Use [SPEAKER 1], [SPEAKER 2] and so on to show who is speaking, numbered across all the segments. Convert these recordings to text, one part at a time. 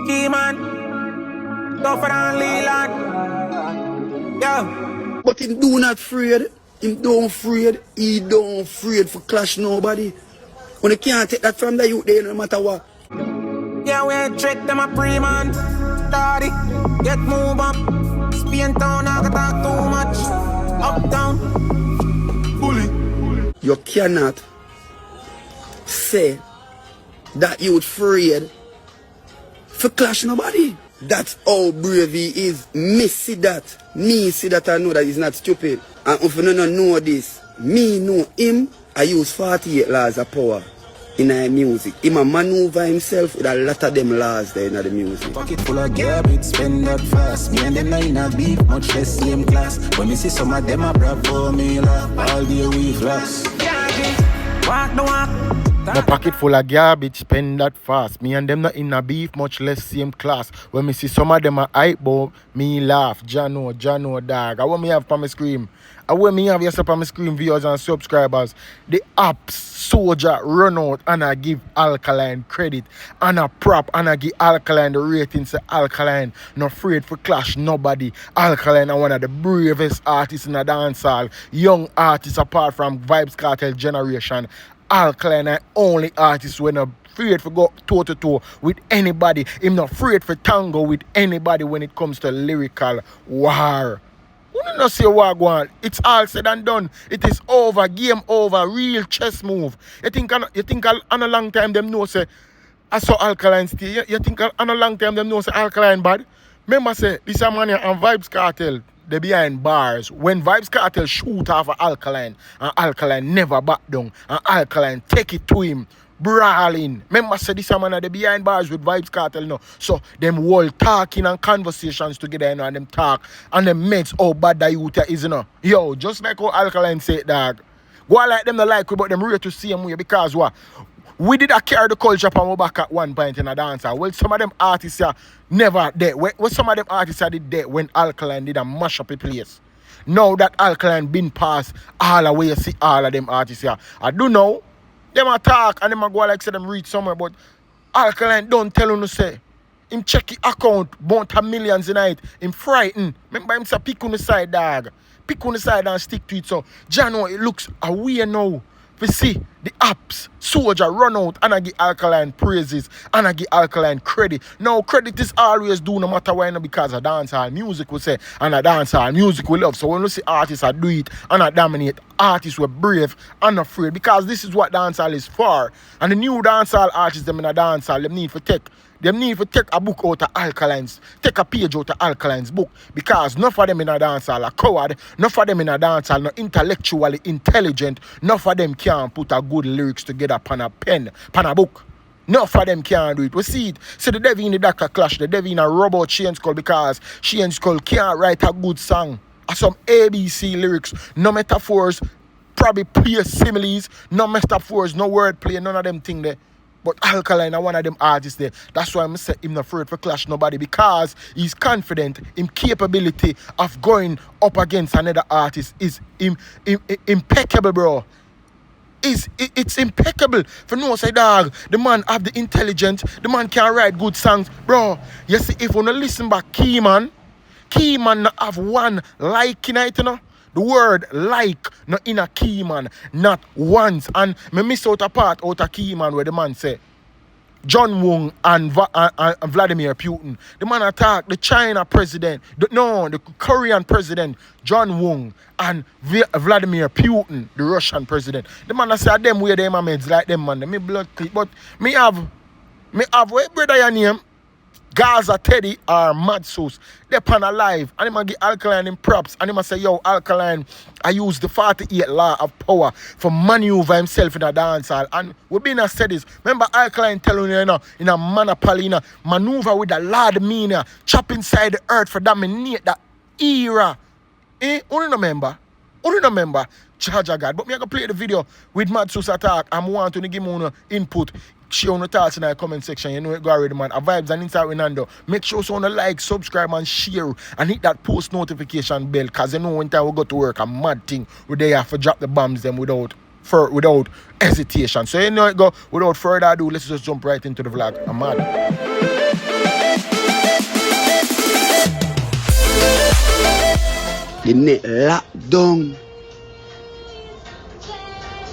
[SPEAKER 1] Key man, tougher than Leland. Yo.
[SPEAKER 2] But him do not afraid. Him don't afraid. He don't afraid for clash nobody. When you can't take that from the youth there no matter what.
[SPEAKER 1] Yeah, we ain't trick them a pre-man. Daddy, get move up. Spain town, I got talk too much. Uptown, fully.
[SPEAKER 2] You cannot say that you afraid for clash nobody. That's how brave he is. Me see that. Me see that I know that he's not stupid. And if you don't know this, me know him. I use 48 laws of power in our music. He maneuver himself with a lot of them laws there in the music.
[SPEAKER 1] Pocket full of garbage, spend that fast. Me and them not in a beef, much less same class. When me see some of them a bravo, me laugh. All day we flash. Walk the walk.
[SPEAKER 3] My pocket full of garbage, spend that fast. Me and them not in a beef, much less same class. When me see some of them a hype bow, me laugh. Jano, dog. I want me have for my scream. I want me have yourself on my screen, viewers and subscribers. The apps soldier run out and I give Alkaline credit. And I prop and I give Alkaline the rating. Say Alkaline, not afraid for clash nobody. Alkaline are one of the bravest artists in the dancehall. Young artists apart from Vybz Kartel generation. Alkaline are only artists when not afraid to go toe to toe with anybody. Him not afraid for tango with anybody when it comes to lyrical war. You don't see what going on. It's all said and done. It is over, game over, real chess move. You think on a long time them know say I saw Alkaline stay. You think on a long time them know say Alkaline bad. Remember say this a man and Vybz Kartel. They behind bars. When Vybz Kartel shoot off of Alkaline and Alkaline never back down and Alkaline take it to him, brawling. Remember say this man they behind bars with Vybz Kartel now. So them whole talking and conversations together, you know, and them talk and them mates how bad the youth is, you know. Yo, just like how Alkaline said, dog. Go on like them the like we, but them ready to see them way because what? We did a carry the culture from our back at one point in a dancer. Well, some of them artists are never there. Well, some of them artists are did there when Alkaline did a mash up a place. Now that Alkaline been past all the way, you see all of them artists here. I do know, them a talk and them a go like say them reach somewhere, but Alkaline don't tell you to say. Him check his account, bunch of millions a night. Him frightened. Remember him say pick on the side, dog. Pick on the side and stick to it. So, Jano, it looks away now. We see the apps, soldier run out and I give Alkaline praises and I give Alkaline credit. Now credit is always due no matter why, because of dancehall music we say and a dancehall music we love. So when we see artists that do it and I dominate, artists were brave and afraid because this is what dancehall is for. And the new dancehall artists them in a dancehall, them need to take a book out of Alkaline's, take a page out of Alkaline's book because none of them in a dancehall are coward, none of them in a dancehall not intellectually intelligent, none of them can put a good lyrics together pan a pen, pan a book. None of them can do it. We see it. See the devil in the Dakar clash, the devil in a robot Shane Skull because Shane Skull can't write a good song. Some ABC lyrics, no metaphors, probably play similes, no metaphors, no wordplay, none of them thing there. But Alkaline are one of them artists there. That's why I'm saying him not afraid for clash nobody because he's confident in capability of going up against another artist is impeccable, bro. It's impeccable. For no say dog, the man have the intelligence, the man can write good songs. Bro, you see if you don't listen back Keyman not have one like in it, you know. The word like not in a Keyman, not once. And me miss out a part out of Keyman where the man say John Wong and Vladimir Putin. The man attack the China president, the Korean president, John Wong and Vladimir Putin, the Russian president. The man say them where them meds like them man, me blood clip. But me have what brother your name? Gaza Teddy or Mad Sauce. They're pan alive. And him give Alkaline in props. And him say, yo, Alkaline, I use the 48 law of power for maneuver himself in a dancehall. And we been a said this. Remember Alkaline telling you, in a monopoly, maneuver with the Lord Mina, chop inside the earth for dominate that era. Only remember? Charger God. But me I go play the video with Mad Sauce attack. I'm wanting to give me input. Share on the thoughts in the comment section. You know it go already, man. A Vybz and Inside Renando. Make sure you like, subscribe and share and hit that post notification bell because you know when time we go to work a mad thing where they have to drop the bombs them without hesitation. So you know it go without further ado, let's just jump right into the vlog. I'm mad.
[SPEAKER 2] The net locked down.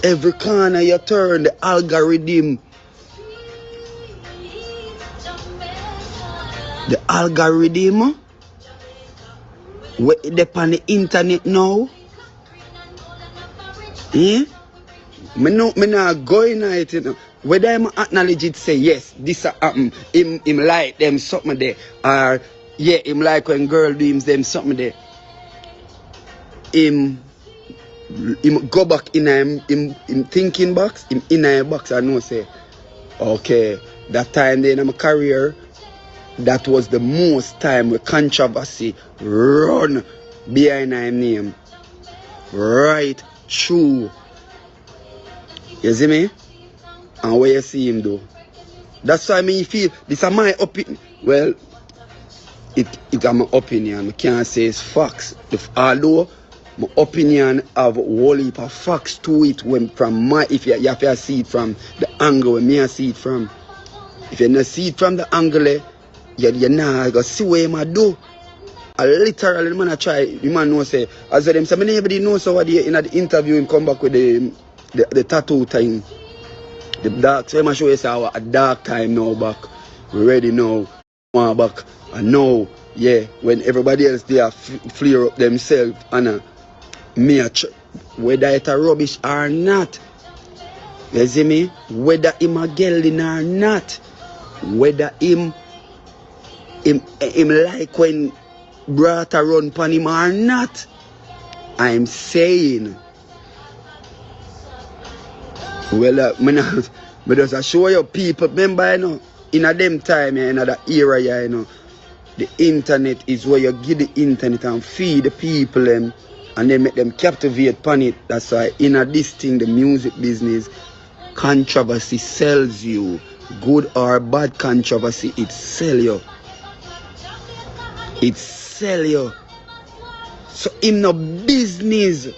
[SPEAKER 2] Every corner you turn, the algorithm. The algorithm, where they on the internet now. Me not going at it, you know. Whether I'm acknowledge it, say yes, this happen. Him like them something there, or yeah, him like when girl do them something there. Him go back in him thinking box, him in a box. I know say, okay, that time then in my career, that was the most time where controversy run behind my name, right through. You see me? And where you see him do. That's why me feel this is my opinion. Well, it's my opinion. I can't say it's facts. Although my opinion have a whole heap of facts to it when from my if you have to see it from the angle where me I see it from. If you not see it from the angle, you're not gonna see what I do. I literally the man I try, the man know say as them say nobody knows so what in the interview him come back with the tattoo time. The dark, so I show you say a dark time now back. We ready now. One back. And now, yeah, when everybody else they are flare up themselves and me whether it's a rubbish or not. You see me? Whether him a gelding or not. Whether him like when brata run pan him or not. I'm saying, well, I just show you people, remember, you know, in a them time, in that era, you know, the internet is where you give the internet and feed the people and then make them captivate upon it. That's why in this thing, the music business, controversy sells you. Good or bad controversy, it sell you. It sell you. So him no business.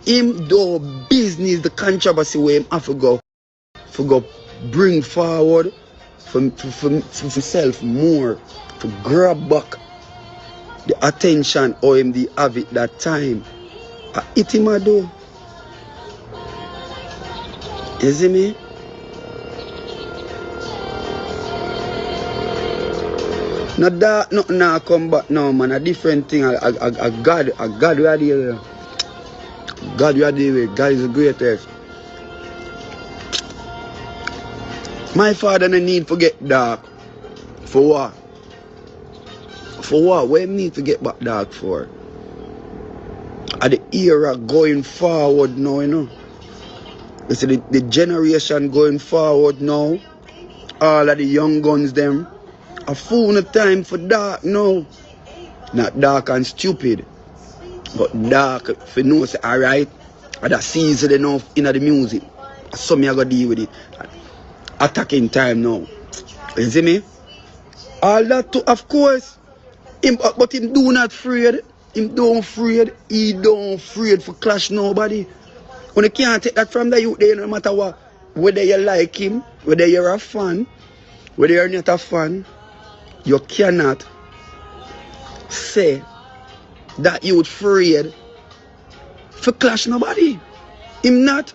[SPEAKER 2] Him do business, the controversy where him have to go bring forward for himself more, to grab back the attention or him the have it that time. It him a do. You see me? Not that nothing now come back now, man. A different thing. God we are there. God we are there. God is the greatest. My father no need to get dark. For what? For what? What him need to get back dark for? At the era going forward now, you know. You see the generation going forward now. All of the young guns them. A full of time for dark now. Not dark and stupid. But dark for know say alright. And that season enough in the music. So me I gotta deal with it. Attacking time now. You see me? All that too, of course. But him do not afraid. Him don't afraid. He don't afraid for clash nobody. When you can't take that from the youth there, no matter what. Whether you like him, whether you're a fan, whether you're not a fan, you cannot say that you would afraid for clash nobody. Him not.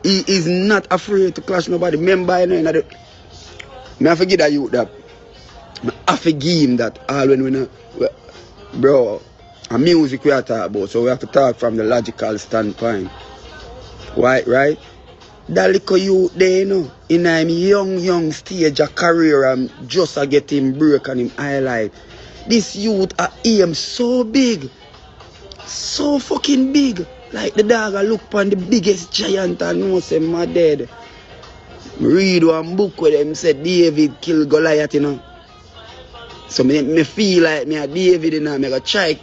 [SPEAKER 2] He is not afraid to clash nobody. Remember, you know, I forget that you that. I forgive him that all when we know, bro, a music we are talking about, so we have to talk from the logical standpoint. Why, right? That little youth there, you know, in him young stage of career and just a get him break and him highlight. This youth aim so big, so fucking big. Like the dog I look upon the biggest giant and know say my dead. Read one book where them said David killed Goliath, you know. So me feel like me a David, you know, me go try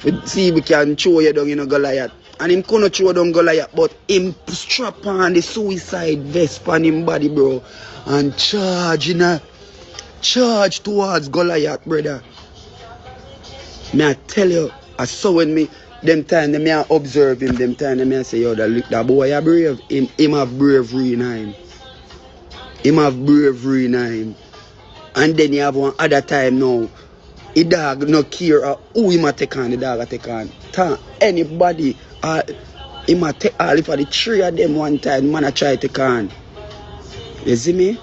[SPEAKER 2] to see if we can throw you down, you know, Goliath. And him couldn't throw down Goliath, but him strap on the suicide vest on him body, bro. And charge, you know. Charge towards Goliath, brother. Me I tell you, I saw when me them time me I observe him, them time me I say, yo, that boy a brave. Him have bravery in him. Him have bravery in him. And then you have one other time now The dog no care who he might take on, the dog I take on. Anybody, he might take all if the three of them one time, man I try to take on. You see me?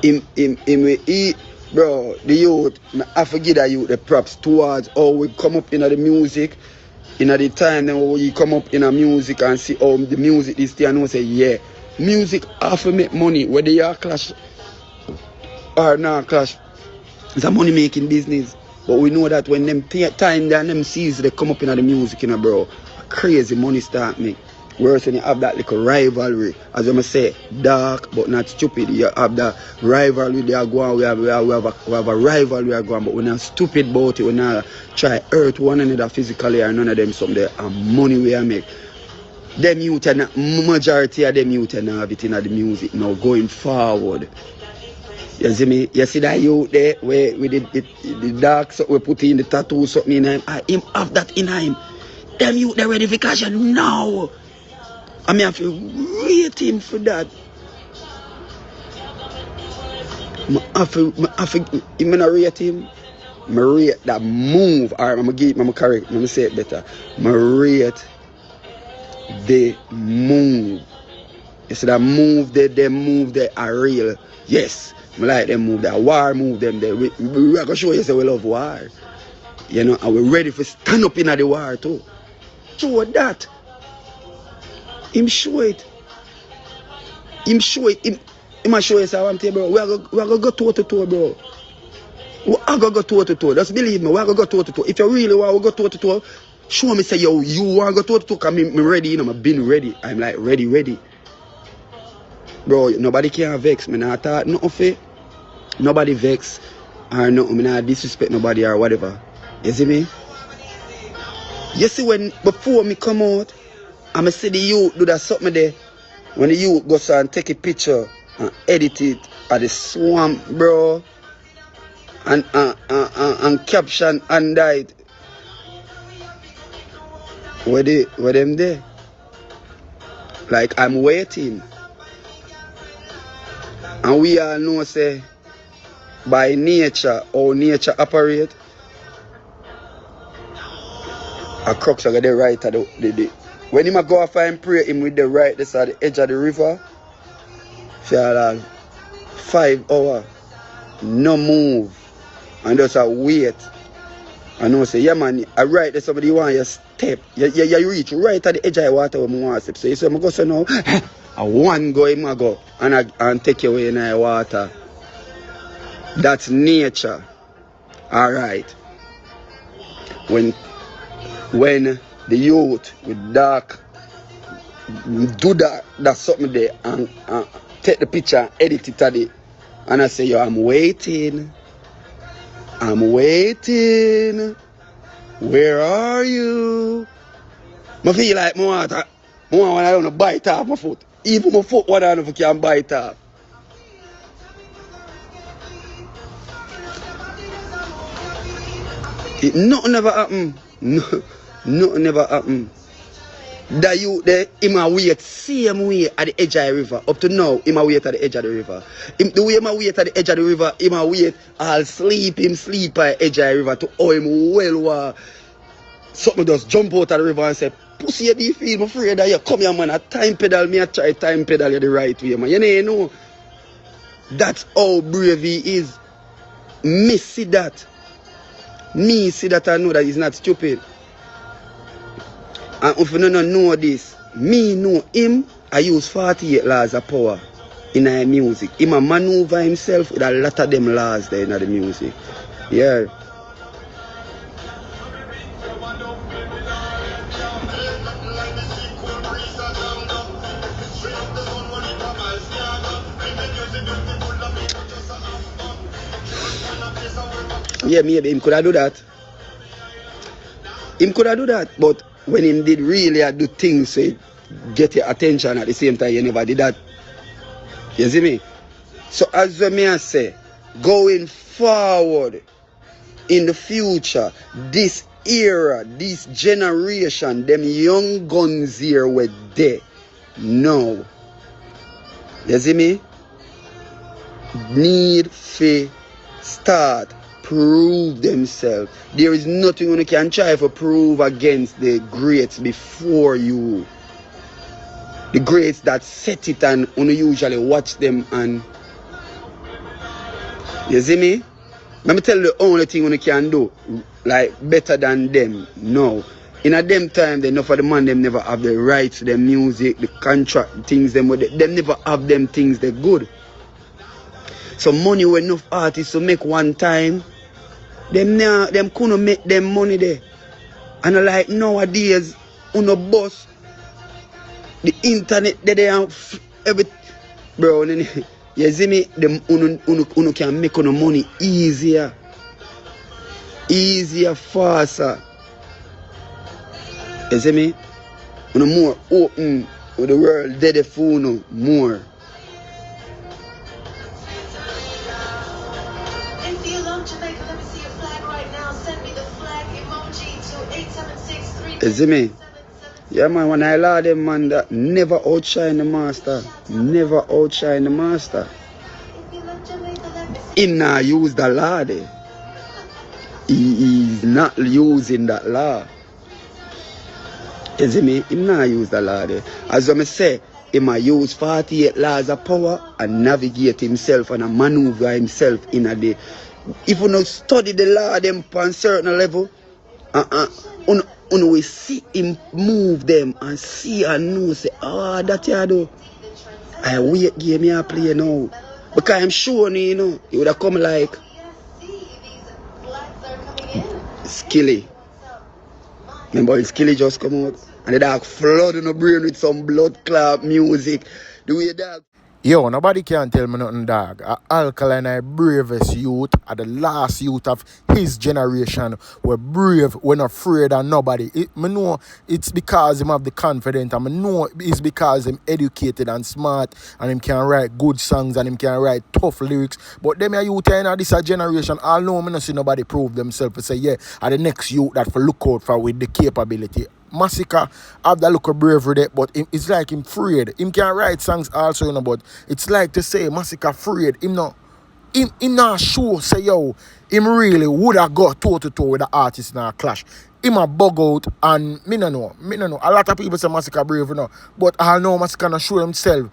[SPEAKER 2] He, bro, the youth, I forget that youth the props towards how we come up in the music. In the time then when you come up in a music and see how the music is there and say, yeah, music have to make money, whether you are clash or not clash. It's a money making business. But we know that when them time and them seasons they come up in the music, you know, bro, crazy money start make. Whereas when you have that little rivalry, as I say, dark but not stupid, you have that rivalry they are going, we have a rivalry going, but we're not stupid about it, we're not try hurt one another physically or none of them something and money we are make. Them youth and majority of them youth and have it in the music now going forward. You see me? You see that youth there where with the dark so we put in the tattoo something in him. Him have that in him. Them youth they ready for cash now. I mean, I have to rate him for that. I have to rate him. I rate that move. Alright, I'm going to correct. I'm going to say it better. I rate the move. You see that move there, them move there are real. Yes, I like them move there. War move them there. We are going to show you say we love war. You know, and we're ready for stand up in the war too. Show that. Him show it. Him show it. Him show it. So I'm telling you, bro. We are going to go toe to toe, bro. We are going to go toe to toe. Just believe me. We are going to go toe to toe. If you really want to go toe to toe, show me say, yo, you want to go toe to toe. Because I'm ready, you know. I've been ready. I'm like, ready. Bro, nobody can vex me. I thought nothing of it. Nobody vex. Or nothing. I disrespect nobody or whatever. You see me? You see when, before me come out, I'm see the youth do that something there. When the youth goes and take a picture and edit it at the swamp, bro, and caption and it. Where them there? Like I'm waiting. And we all know say by nature how nature operate. A crux are the right at the when him go off and pray him with the right, this at the edge of the river, for 5 hours, no move, and just a wait. And I say, yeah man, I right there somebody want your step. You reach right at the edge of the water where I want to step. So you say, I go so now, I want go, him go, and take you away in the water. That's nature. Alright. When the youth with dark do that's something there and take the picture and edit it at it, and I say, yo, I'm waiting. Where are you? I feel like I want to bite off my foot. Even my foot one I can bite off. Nothing never happen. Nothing never happen. That you there, him a wait same way at the edge of the river. Up to now, him a wait at the edge of the river. The way him a wait at the edge of the river, him a wait, I'll sleep at the edge of the river to owe him well. Something just jump out of the river and say, pussy, you do feel afraid that you come here, man, a time pedal, me a try time pedal you the right way, man. You know, that's how bravery is. Me see that. Me see that I know that he's not stupid. And if you don't know this, me know him, I use 48 laws of power in the music. He a maneuver himself with a lot of them laws there in the music. Yeah. Yeah, maybe him could have do that. Him could have do that, but when him did really do things so get your attention at the same time, you never did that. You see me? So as me I say, going forward in the future, this era, this generation, them young guns here were there. No. You see me? Need to start prove themselves. There is nothing you can try to prove against the greats before you. The greats that set it and you usually watch them and you see me? Let me tell you the only thing you can do like better than them. No. In a them time, enough of the man them never have the rights to their music, the contract things them never have them things they good. So money when enough artists to make one time, them couldn't make them money there. And like nowadays, on a bus, the internet they have every bro. You see me? Them uno can make on money easier, faster. You see me? Uno more open with the world, dead phone more.
[SPEAKER 4] If you love Jamaica, let me see your flag right now. Send me the flag emoji to 876
[SPEAKER 2] You see me? Yeah man, when I law them man that never outshine the master. Never outshine the master. He not use the law there. He is not using that law. You see me? He not use the law there. As I say, he might use 48 laws of power and navigate himself and maneuver himself in a day. If you not study the law them on certain level, we see him move them and see and know, say, oh, that you do. I wait game you play now. Because I'm sure, you know, it would have come like Skilly. Remember, Skilly just come out and the dog flood in the brain with some blood clot music. The way dog.
[SPEAKER 3] Yo, nobody can tell me nothing, dog. Alkaline are bravest youth, are the last youth of his generation. We're brave, we're not afraid of nobody. I know it's because him have the confidence, and I know it's because him educated and smart, and him can write good songs, and him can write tough lyrics. But them youth in this generation, all know me not see nobody prove themselves to say, yeah, are the next youth that for look out for with the capability. Massacre have that look of bravery there, but it's like him afraid. Him can write songs also, you know, but it's like to say Massacre afraid. Him not sure say yo, him really would have got toe to toe with the artist in a clash. Him a bug out and me no know. A lot of people say Massacre brave, you know, but I know Massacre not show himself,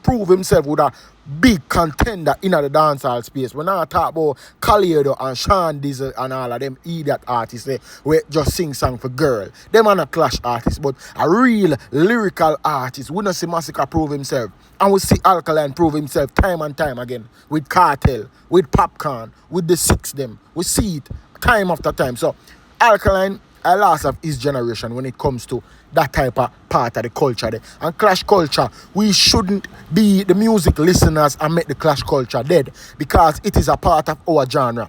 [SPEAKER 3] prove himself with a big contender in the dancehall space. When I talk about Khalid and Sean Diesel and all of them idiot artists we just sing song for girl. Them are not clash artists, but a real lyrical artist. We don't see Massacre prove himself. And we see Alkaline prove himself time and time again. With Kartel, with Popcorn, with the Six them. We see it time after time. So Alkaline, a last of his generation when it comes to that type of part of the culture there. And clash culture, we shouldn't be the music listeners and make the clash culture dead, because it is a part of our genre.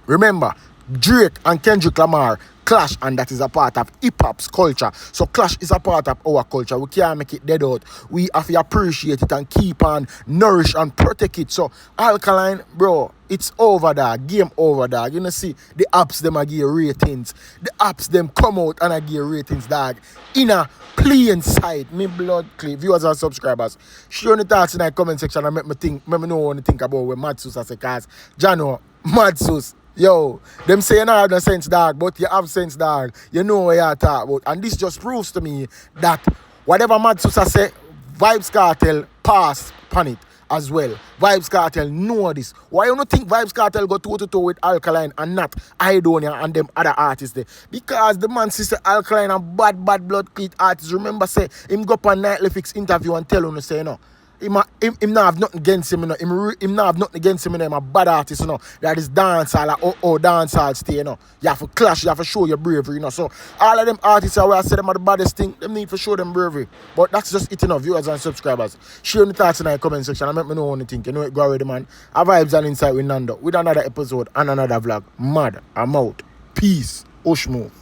[SPEAKER 3] Remember, Drake and Kendrick Lamar clash, and that is a part of hip-hop's culture. So clash is a part of our culture. We can't make it dead out. We have to appreciate it and keep on nourish and protect it. So Alkaline, bro, it's over, dog. Game over, dog. You know, see, the apps them a give ratings. The apps them come out and I give ratings, dog. In a plain sight, me blood clip. Viewers and subscribers, share your thoughts in the comment section and make me know what you think about what Madsus has said, cause Jano, Madsus, yo, them say you don't have no sense, dog, but you have sense, dog. You know what you're talking about. And this just proves to me that whatever Madsus has said, Vybz Kartel passed upon it as well. Vybz Kartel know this. Why you don't think Vybz Kartel go toe to toe with Alkaline and not Idonia and them other artists there? Because the man sister Alkaline and bad blood cleat artists. Remember say him go up on Nightly Fix interview and tell him to say, you know, him not have nothing against him, you know. Him not have nothing against him, you know. Him a bad artist, you know. That is dancehall, like, dancehall stay, you know. You have to clash, you have to show your bravery, you know. So all of them artists where I say them are the baddest thing, them need to show them bravery. But that's just it, you know, viewers and subscribers. Share your thoughts in the comment section and let me know what you think. You know it, go already, man. A Vibes and Insight with Nando with another episode and another vlog. Mad, I'm out. Peace. Ush move.